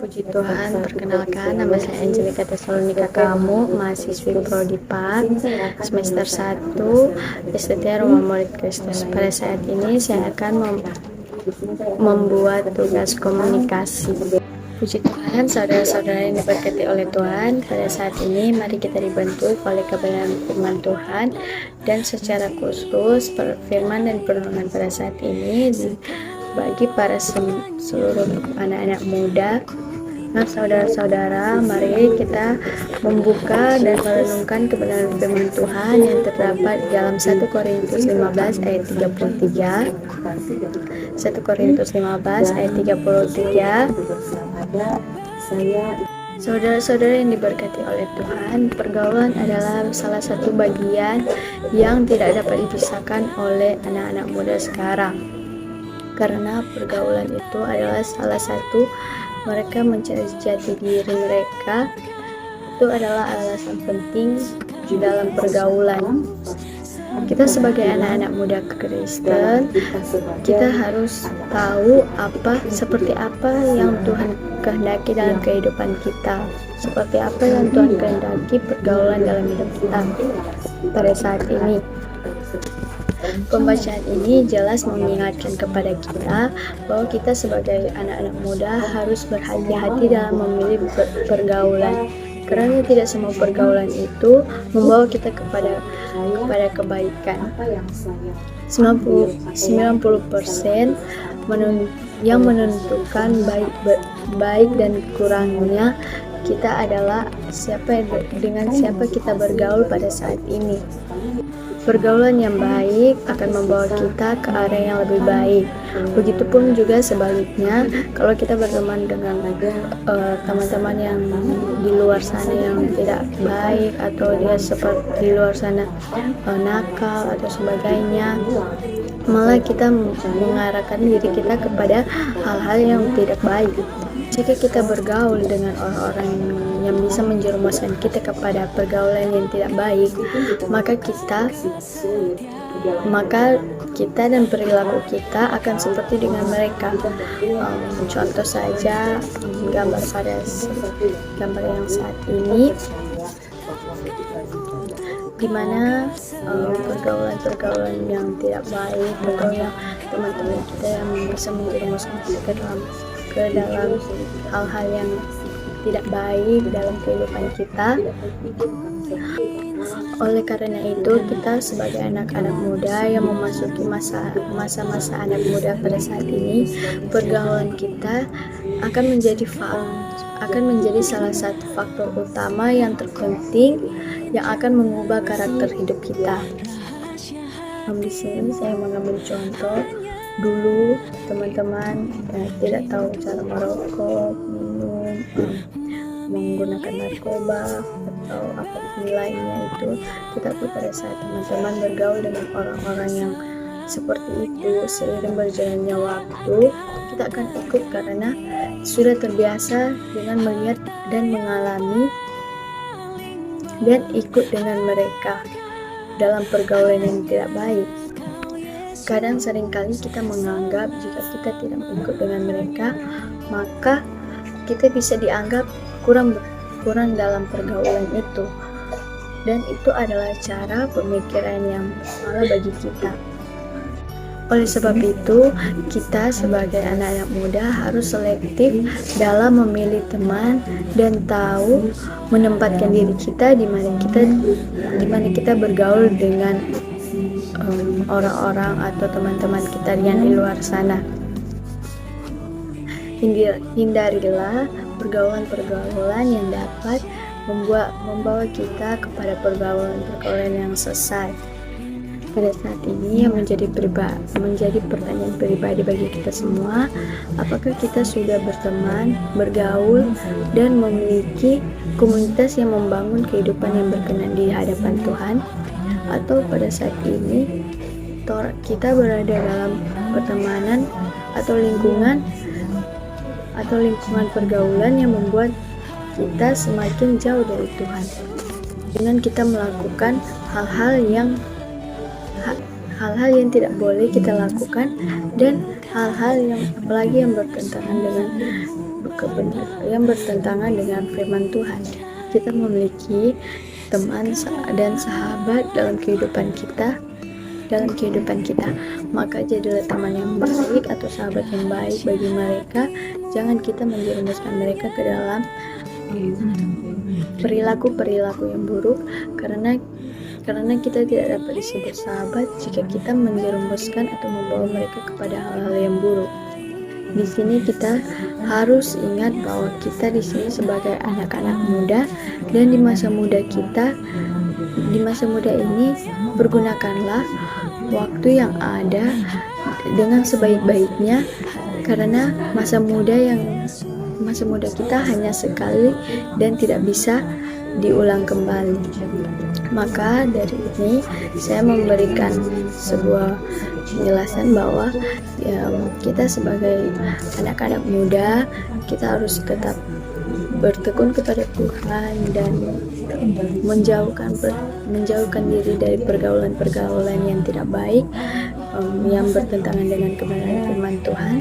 Puji Tuhan, perkenalkan nama saya Angelika Tesalonika Kamu, mahasiswi Prodi PAK, semester 1, STT Rumah Murid Kristus. Pada saat ini saya akan membuat tugas komunikasi. Puji Tuhan, saudara-saudara yang diberkati oleh Tuhan, pada saat ini mari kita dibantu oleh kebenaran firman Tuhan, dan secara khusus firman dan perenungan pada saat ini bagi para seluruh anak-anak muda. Nah, saudara-saudara, mari kita membuka dan merenungkan kebenaran firman Tuhan yang terdapat dalam 1 Korintus 15 ayat 33. 1 Korintus 15 ayat 33. Saudara-saudara yang diberkati oleh Tuhan, pergaulan adalah salah satu bagian yang tidak dapat dipisahkan oleh anak-anak muda sekarang. Karena pergaulan itu adalah salah satu mereka mencari jati diri mereka. Itu adalah alasan penting di dalam pergaulan. Kita sebagai anak-anak muda Kristen, kita harus tahu seperti apa yang Tuhan kehendaki dalam kehidupan kita, seperti apa yang Tuhan kehendaki pergaulan dalam hidup kita pada saat ini. Pembacaan ini jelas mengingatkan kepada kita bahwa kita sebagai anak-anak muda harus berhati-hati dalam memilih pergaulan, karena tidak semua pergaulan itu membawa kita kepada kebaikan. 90% yang menentukan baik dan kurangnya kita adalah dengan siapa kita bergaul pada saat ini. Pergaulan yang baik akan membawa kita ke arah yang lebih baik. Begitupun juga sebaliknya, kalau kita berteman dengan teman-teman yang di luar sana yang tidak baik, atau dia seperti di luar sana nakal atau sebagainya, malah kita mengarahkan diri kita kepada hal-hal yang tidak baik. Jika kita bergaul dengan orang-orang yang bisa menjerumuskan kita kepada pergaulan yang tidak baik, maka kita dan perilaku kita akan seperti dengan mereka. Contoh saja gambar yang saat ini, di mana pergaulan yang tidak baik atau yang teman-teman kita yang bisa menjerumuskan kita ke dalam hal-hal yang tidak baik dalam kehidupan kita. Oleh karena itu, kita sebagai anak-anak muda yang memasuki masa-masa anak muda pada saat ini, pergaulan kita akan menjadi salah satu faktor utama yang terpenting yang akan mengubah karakter hidup kita. Di sini saya mengambil contoh. Dulu teman-teman tidak tahu cara merokok, minum, menggunakan narkoba atau apa nilainya itu, tetapi pada saat teman-teman bergaul dengan orang-orang yang seperti itu, seiring berjalannya waktu kita akan ikut karena sudah terbiasa dengan melihat dan mengalami dan ikut dengan mereka dalam pergaulan yang tidak baik. Kadang seringkali kita menganggap jika kita tidak ikut dengan mereka, maka kita bisa dianggap kurang dalam pergaulan itu, dan itu adalah cara pemikiran yang salah bagi kita. Oleh sebab itu, kita sebagai anak-anak muda harus selektif dalam memilih teman dan tahu menempatkan diri kita di mana kita bergaul dengan orang-orang atau teman-teman kita yang di luar sana. Hindarilah pergaulan yang dapat membawa kita kepada pergaulan yang sesat. Pada saat ini yang menjadi pertanyaan pribadi bagi kita semua, apakah kita sudah berteman, bergaul, dan memiliki komunitas yang membangun kehidupan yang berkenan di hadapan Tuhan? Atau pada saat ini kita berada dalam pertemanan atau lingkungan pergaulan yang membuat kita semakin jauh dari Tuhan, dengan kita melakukan hal-hal yang tidak boleh kita lakukan, dan hal-hal yang apalagi yang bertentangan dengan yang bertentangan dengan firman Tuhan. Kita memiliki teman dan sahabat dalam kehidupan kita, maka jadilah teman yang baik atau sahabat yang baik bagi mereka. Jangan kita menjerumuskan mereka ke dalam perilaku yang buruk, karena kita tidak dapat disebut sahabat jika kita menjerumuskan atau membawa mereka kepada hal-hal yang buruk. Di sini kita harus ingat bahwa kita di sini sebagai anak-anak muda, dan di masa muda ini pergunakanlah waktu yang ada dengan sebaik-baiknya, karena masa muda kita hanya sekali dan tidak bisa diulang kembali. Maka dari ini saya memberikan sebuah penjelasan bahwa kita sebagai anak-anak muda, kita harus tetap bertekun kepada Tuhan dan menjauhkan diri dari pergaulan yang tidak baik, yang bertentangan dengan kebenaran firman Tuhan.